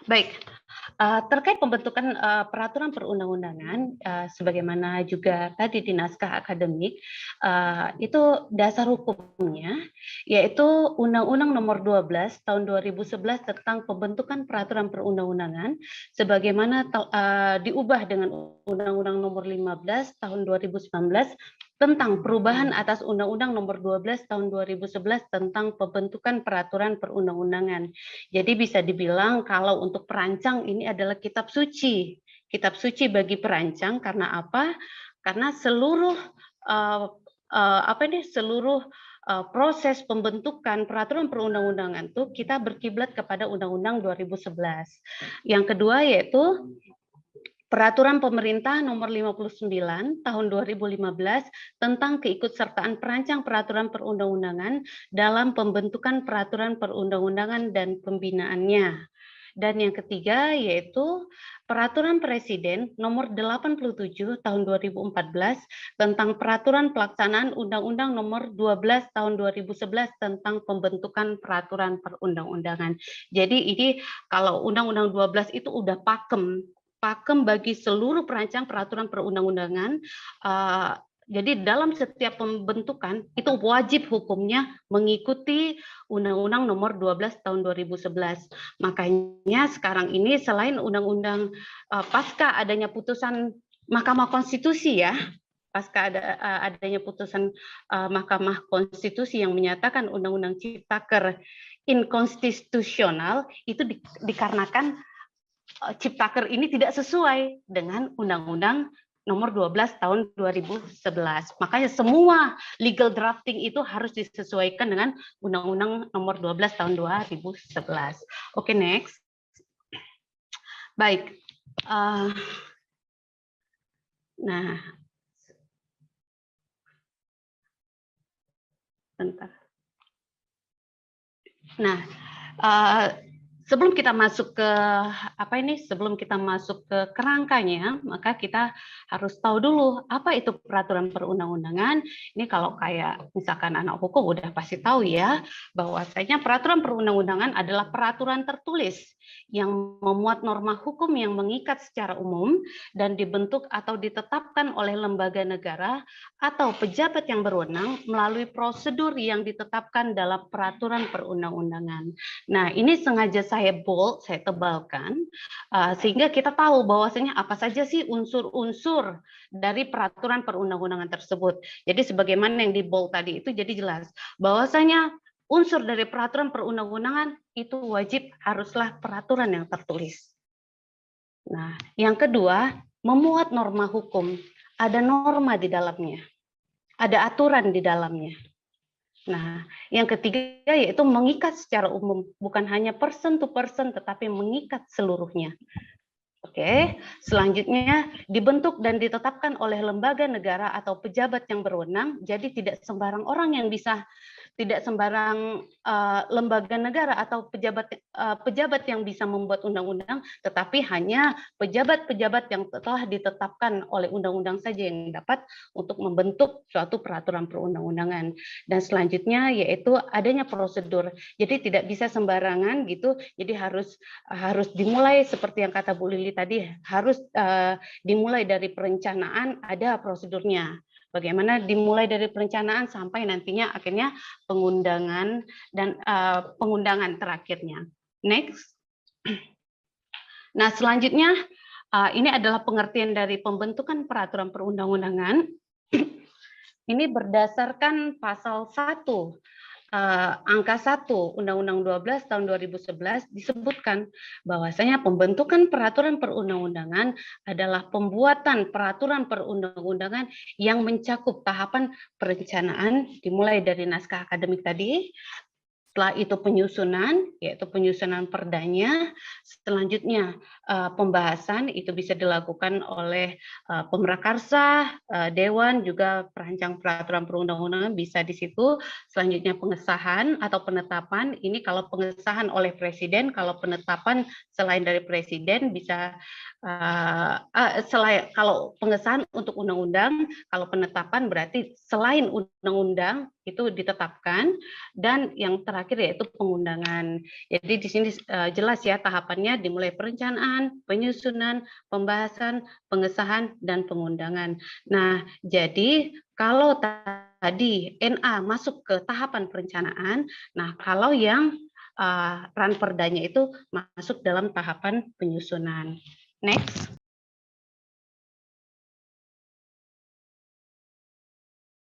Baik, terkait pembentukan peraturan perundang-undangan, sebagaimana juga tadi di naskah akademik, itu dasar hukumnya yaitu Undang-Undang Nomor 12 Tahun 2011 tentang pembentukan peraturan perundang-undangan, sebagaimana diubah dengan Undang-Undang Nomor 15 Tahun 2019 tentang perubahan atas Undang-Undang Nomor 12 Tahun 2011 tentang pembentukan peraturan perundang-undangan. Jadi bisa dibilang kalau untuk perancang ini adalah kitab suci. Kitab suci bagi perancang karena apa? Karena seluruh proses pembentukan peraturan perundang-undangan itu kita berkiblat kepada Undang-Undang 2011. Yang kedua yaitu Peraturan Pemerintah Nomor 59 Tahun 2015 tentang keikutsertaan perancang peraturan perundang-undangan dalam pembentukan peraturan perundang-undangan dan pembinaannya. Dan yang ketiga yaitu Peraturan Presiden Nomor 87 Tahun 2014 tentang Peraturan Pelaksanaan Undang-Undang Nomor 12 Tahun 2011 tentang pembentukan peraturan perundang-undangan. Jadi ini kalau Undang-Undang 12 itu udah pakem bagi seluruh perancang peraturan perundang-undangan. Jadi dalam setiap pembentukan itu wajib hukumnya mengikuti Undang-Undang Nomor 12 Tahun 2011. Makanya sekarang ini selain Undang-Undang pasca adanya putusan Mahkamah Konstitusi ya, pasca adanya putusan Mahkamah Konstitusi yang menyatakan Undang-Undang Ciptaker inkonstitusional itu dikarenakan Ciptaker ini tidak sesuai dengan Undang-Undang Nomor 12 Tahun 2011. Makanya semua legal drafting itu harus disesuaikan dengan Undang-Undang Nomor 12 Tahun 2011. Oke, next. Baik. Nah, bentar. Nah, sebelum kita masuk ke sebelum kita masuk ke kerangkanya, maka kita harus tahu dulu apa itu peraturan perundang-undangan. Ini kalau kayak misalkan anak hukum udah pasti tahu ya, bahwasanya peraturan perundang-undangan adalah peraturan tertulis yang memuat norma hukum yang mengikat secara umum dan dibentuk atau ditetapkan oleh lembaga negara atau pejabat yang berwenang melalui prosedur yang ditetapkan dalam peraturan perundang-undangan. Nah, ini sengaja saya bold, saya tebalkan, sehingga kita tahu bahwasanya apa saja sih unsur-unsur dari peraturan perundang-undangan tersebut. Jadi sebagaimana yang di bold tadi itu jadi jelas bahwasanya unsur dari peraturan perundang-undangan itu wajib haruslah peraturan yang tertulis. Nah, yang kedua, memuat norma hukum. Ada norma di dalamnya, ada aturan di dalamnya. Nah, yang ketiga yaitu mengikat secara umum, bukan hanya person to person, tetapi mengikat seluruhnya. Oke, selanjutnya dibentuk dan ditetapkan oleh lembaga negara atau pejabat yang berwenang, jadi tidak sembarang orang yang bisa, tidak sembarang lembaga negara atau pejabat yang bisa membuat undang-undang, tetapi hanya pejabat-pejabat yang telah ditetapkan oleh undang-undang saja yang dapat untuk membentuk suatu peraturan perundang-undangan. Dan selanjutnya yaitu adanya prosedur. Jadi tidak bisa sembarangan gitu. Jadi harus dimulai seperti yang kata Bu Lili tadi, harus dimulai dari perencanaan, ada prosedurnya. Bagaimana dimulai dari perencanaan sampai nantinya akhirnya pengundangan dan pengundangan terakhirnya. Next. Nah, selanjutnya ini adalah pengertian dari pembentukan peraturan perundang-undangan. Ini berdasarkan pasal 1 angka 1 Undang-Undang 12 tahun 2011 disebutkan bahwasanya pembentukan peraturan perundang-undangan adalah pembuatan peraturan perundang-undangan yang mencakup tahapan perencanaan dimulai dari naskah akademik tadi. Setelah itu penyusunan, yaitu penyusunan perdanya. Selanjutnya pembahasan itu bisa dilakukan oleh pemrakarsa, dewan, juga perancang peraturan perundang-undangan bisa di situ. Selanjutnya pengesahan atau penetapan. Ini kalau pengesahan oleh presiden, kalau penetapan selain dari presiden bisa kalau pengesahan untuk undang-undang, kalau penetapan berarti selain undang-undang itu ditetapkan, dan yang terakhir yaitu pengundangan. Jadi di sini jelas ya tahapannya, dimulai perencanaan, penyusunan, pembahasan, pengesahan, dan pengundangan. Nah, jadi kalau tadi NA masuk ke tahapan perencanaan, nah kalau yang ranperdanya itu masuk dalam tahapan penyusunan. Next.